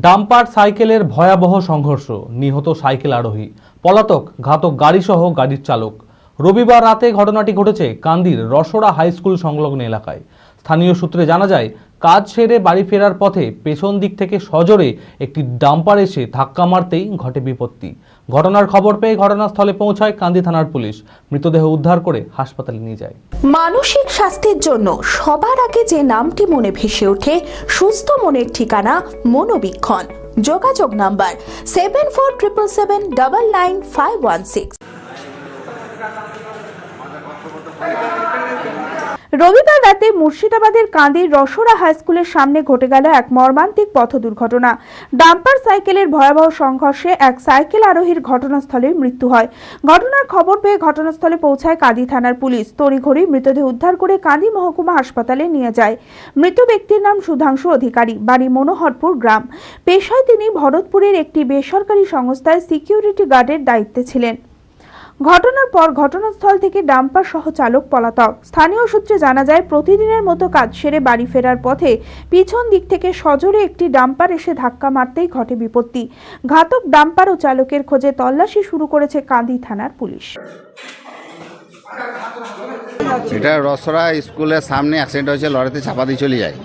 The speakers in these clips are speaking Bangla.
ডাম্পার সাইকেলের ভয়াবহ সংঘর্ষ, নিহত সাইকেল আরোহী, পলাতক ঘাতক গাড়িসহ গাড়ির চালক। রবিবার রাতে ঘটনাটি ঘটেছে কান্দির রসড়া হাই স্কুল সংলগ্ন এলাকায়। স্থানীয় সূত্রে জানা যায়, কাজ সেরে বাড়ি ফেরার পথে পেছন দিক থেকে সজোরে একটি ডাম্পার এসে ধাক্কা মারতেই ঘটে বিপত্তি। ঘটনার খবর পেয়ে ঘটনাস্থলে পৌঁছায় কান্দি থানার পুলিশ। মৃতদেহ উদ্ধার করে হাসপাতালে নিয়ে যায়। মানসিক স্বাস্থ্যের জন্য সবার আগে যে নামটি মনে ভেসে ওঠে, সুস্থ মনের ঠিকানা মনোবীক্ষণ। যোগাযোগ নাম্বার 7477799516। রবিবার রাতে মুর্শিদাবাদের কান্দির রসড়া হাই স্কুলের সামনে ঘটে গেল এক মর্মান্তিক পথ দুর্ঘটনা। ডাম্পার সাইকেলের ভয়াবহ সংঘর্ষে এক সাইকেল আরোহীর ঘটনাস্থলে মৃত্যু হয়। ঘটনার খবর পেয়ে ঘটনাস্থলে পৌঁছায় কান্দি থানার পুলিশ। তড়িঘড়ি মৃতদেহ উদ্ধার করে কান্দি মহকুমা হাসপাতালে নিয়ে যায়। মৃত ব্যক্তির নাম সুধাংশু অধিকারী, বাড়ি মনোহরপুর গ্রাম। পেশায় তিনি ভরতপুরের একটি বেসরকারি সংস্থায় সিকিউরিটি গার্ডের দায়িত্বে ছিলেন। ঘটনার পর ঘটনাস্থল থেকে ডাম্পার সহ চালক পলাতক। স্থানীয় সূত্রে জানা যায়, প্রতিদিনের মতো কাজ সেরে বাড়ি ফেরার পথে পিছন দিক থেকে সজোরে একটি ডাম্পার এসে ধাক্কা মারতেই ঘটে বিপত্তি। ঘাতক ডাম্পার ও চালকের খোঁজে তল্লাশি শুরু করেছে কান্দি থানার পুলিশ। এটা রসড়া স্কুলের সামনে অ্যাক্সিডেন্ট হয়েছে, লরিতে চাপা দিয়ে চলে যায়।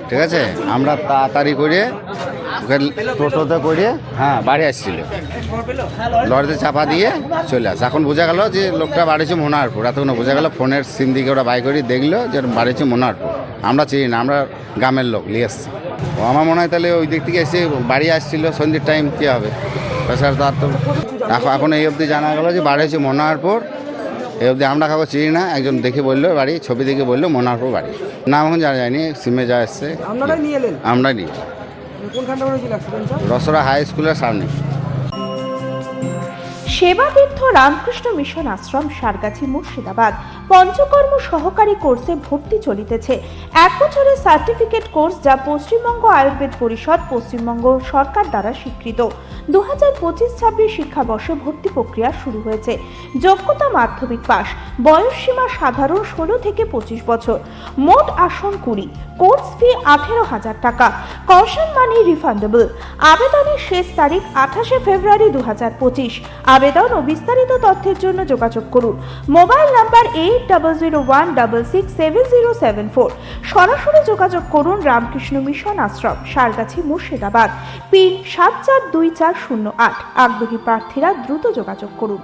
ঠিক আছে, আমরা তাড়াতাড়ি করে টোটোতে করে বাড়ি আসছিল, লরিতে চাপা দিয়ে চলে আসে। এখন বোঝা গেল যে লোকটা বাড়িছে মনোহরপুর। এতক্ষণ বোঝা গেল ফোনের সিম দিকে ওরা বাই করে দেখলো যে বাড়িছে মনোহরপুর। আমরা চিনি না, আমরা গ্রামের লোক নিয়ে এসছি। ও আমার মনে হয় তাহলে ওই দিক থেকে এসে বাড়ি আসছিল, সন্ধ্যের টাইম কী হবে তার তো এখন এই অবধি জানা গেলো যে বাড়ি হচ্ছে মনোহরপুর। এই অবধি আমরা কাউকে চিনি না, একজন দেখে বললো বাড়ি, ছবি দেখে বললো মনোহরপুর বাড়ি। নাম এখন জানা যায়নি, সিমে যা এসছে আমরা নিয়ে রসড়া হাই স্কুলের সামনে। সেবাতীর্থ রামকৃষ্ণ মিশন আশ্রম, সারগাছি, মুর্শিদাবাদ। পঞ্চকর্ম সহকারী কোর্সে ভর্তি চলিতেছে। 1 বছরের সার্টিফিকেট কোর্স, যা পশ্চিমবঙ্গ আয়ুর্বেদ পরিষদ, পশ্চিমবঙ্গ সরকার দ্বারা স্বীকৃত। 2025-26 শিক্ষাবর্ষে ভর্তি প্রক্রিয়া শুরু হয়েছে। যোগ্যতা মাধ্যমিক পাস। বয়স সীমা সাধারণ 16 থেকে 25 বছর। মোট আসন 20। কোর্স ফি 18,000 টাকা। কশন মানি রিফান্ডেবল। আবেদনের শেষ তারিখ 28 ফেব্রুয়ারি 2025। আবেদন ও বিস্তারিত তথ্যের জন্য যোগাযোগ করুন। Mobile number 8001667074। সরাসরি যোগাযোগ করুন রামকৃষ্ণ মিশন আশ্রম, সারগাছি, মুর্শিদাবাদ। পিন 742408। আগ্রহী প্রার্থীরা দ্রুত যোগাযোগ করুন।